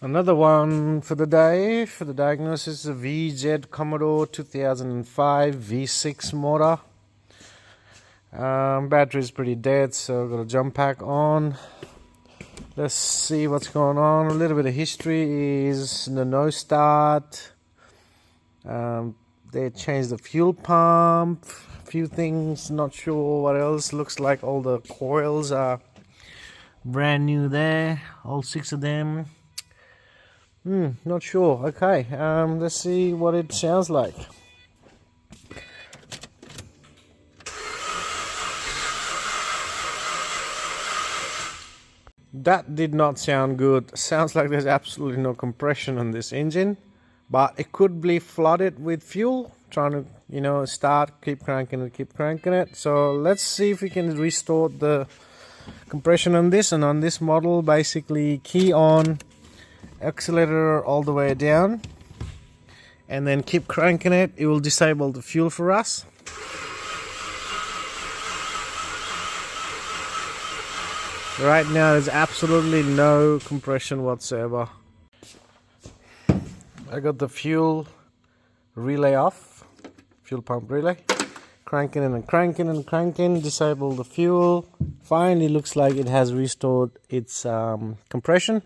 Another one for the day, for the diagnosis, a VZ Commodore 2005 V6 motor. Battery is pretty dead, so I've got a jump pack on. Let's see what's going on. A little bit of history is the no start. They changed the fuel pump, a few things, not sure what else. Looks like all the coils are brand new there, all 6 of them. Not sure. Okay, let's see what it sounds like. That did not sound good. Sounds like there's absolutely no compression on this engine, but it could be flooded with fuel. Trying to, start, keep cranking it. So let's see if we can restore the compression on this. And on this model, basically key on, accelerator all the way down, and then keep cranking it. It will disable the fuel for us. Right now there's absolutely no compression whatsoever. I got the fuel relay off, fuel pump relay, cranking and cranking, disable the fuel. Finally looks like it has restored its compression.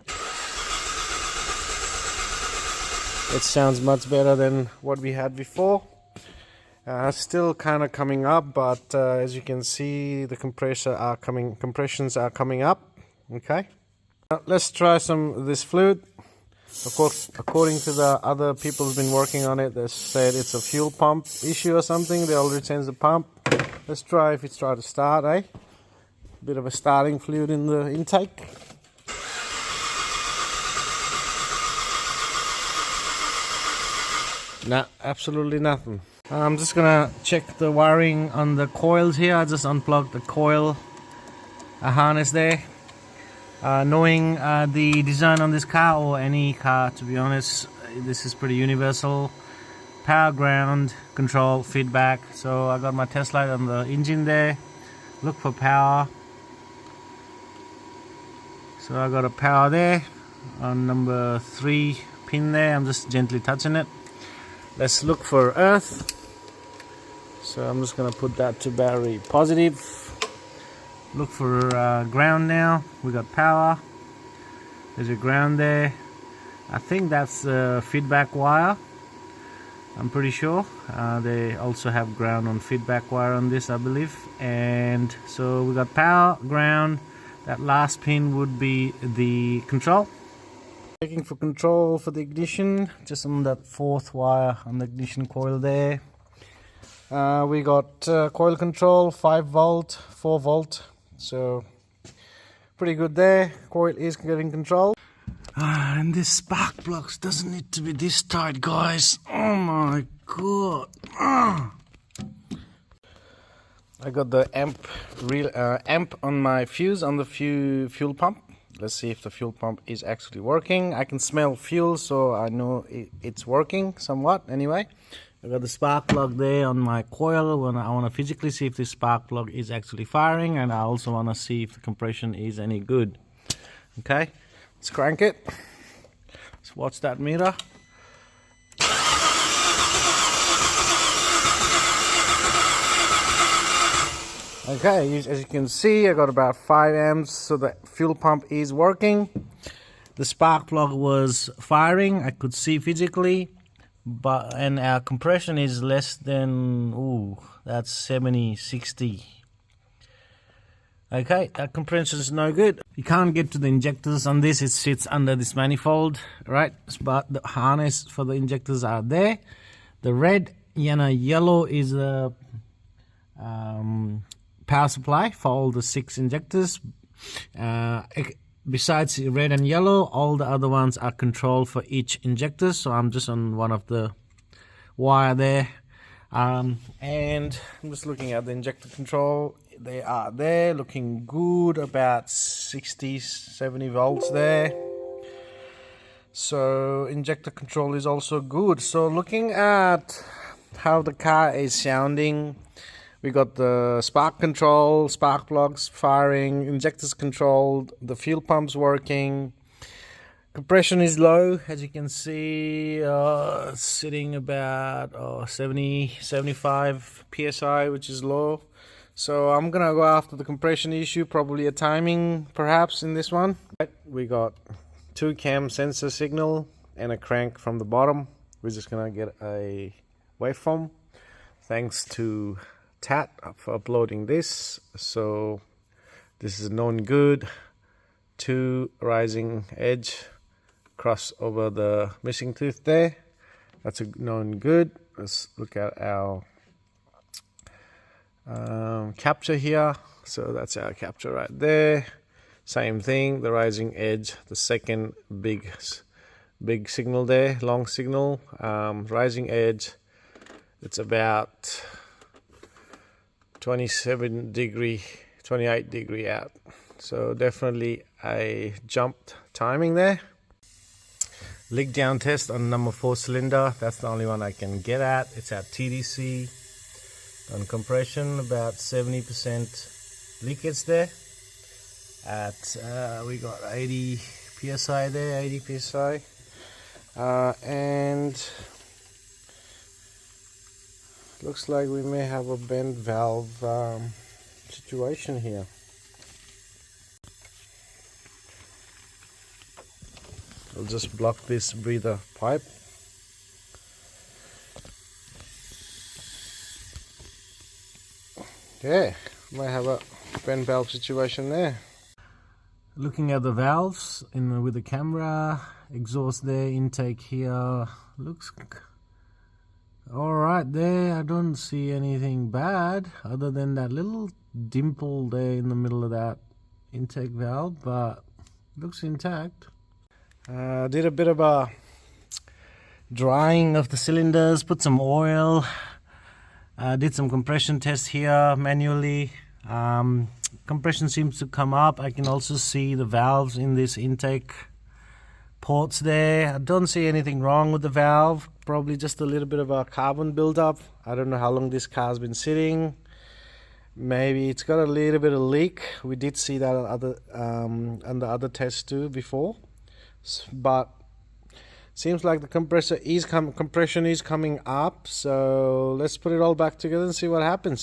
It sounds much better than what we had before. Still kind of coming up, but as you can see, the compressions are coming up. Okay, let's try some of this fluid. Of course, according to the other people who've been working on it, they said it's a fuel pump issue or something. They already changed the pump. Let's try if it's try to start, Bit of a starting fluid in the intake. Nah, absolutely nothing. I'm just gonna check the wiring on the coils here. I just unplugged the coil harness there. Knowing the design on this car, or any car to be honest, this is pretty universal. Power, ground, control, feedback. So I got my test light on the engine there. Look for power. So I got a power there on number 3 pin there. I'm just gently touching it. Let's look for earth. So I'm just going to put that to battery positive. Look for ground now. We got power. There's a ground there. I think that's the feedback wire. I'm pretty sure. They also have ground on feedback wire on this, I believe. And so we got power, ground. That last pin would be the control. Checking for control for the ignition, just on that 4th wire on the ignition coil there. We got coil control, 5 volt, 4 volt, so pretty good there. Coil is getting control. And this spark plugs doesn't need to be this tight, guys. Oh my god. I got the amp on my fuse on the fuel pump. Let's see if the fuel pump is actually working. I can smell fuel, so I know it's working somewhat. Anyway, I got the spark plug there on my coil. When I want to physically see if this spark plug is actually firing, and I also want to see if the compression is any good. Okay, let's crank it. Let's watch that meter. Okay, as you can see, I got about 5 amps, so the fuel pump is working. The spark plug was firing, I could see physically, and our compression is less than, that's 70, 60. Okay, that compression is no good. You can't get to the injectors on this, it sits under this manifold, right? But the harness for the injectors are there. The red and yellow is a power supply for all the 6 injectors. Besides red and yellow, all the other ones are controlled for each injector. So I'm just on one of the wire there, and I'm just looking at the injector control. They are there, looking good, about 60, 70 volts there. So injector control is also good. So looking at how the car is sounding, we got the spark control, spark plugs firing, injectors controlled, the fuel pumps working. Compression is low, as you can see, sitting about 75 psi, which is low. So I'm gonna go after the compression issue, probably a timing perhaps in this one. We got 2 cam sensor signal and a crank from the bottom. We're just gonna get a waveform. Thanks to Tat for uploading this. So this is known good. 2 rising edge cross over the missing tooth there. That's a known good. Let's look at our capture here. So that's our capture right there. Same thing, the rising edge, the second big signal there, long signal. Rising edge, it's about 28 degree out. So definitely a jumped timing there. Lig down test on number 4 cylinder. That's the only one I can get at. It's at TDC. On compression, about 70% leakage there. At we got 80 psi there, 80 psi, and looks like we may have a bent valve situation here. I'll just block this breather pipe. Yeah, might have a bent valve situation there. Looking at the valves with the camera, exhaust there, intake here, looks alright there. I don't see anything bad other than that little dimple there in the middle of that intake valve, but looks intact. Did a bit of a drying of the cylinders, put some oil, did some compression tests here manually. Compression seems to come up. I can also see the valves in this intake ports there. I don't see anything wrong with the valve, probably just a little bit of a carbon buildup. I don't know how long this car's been sitting. Maybe it's got a little bit of leak. We did see that on the other test too before. But seems like the compression is coming up, so let's put it all back together and see what happens.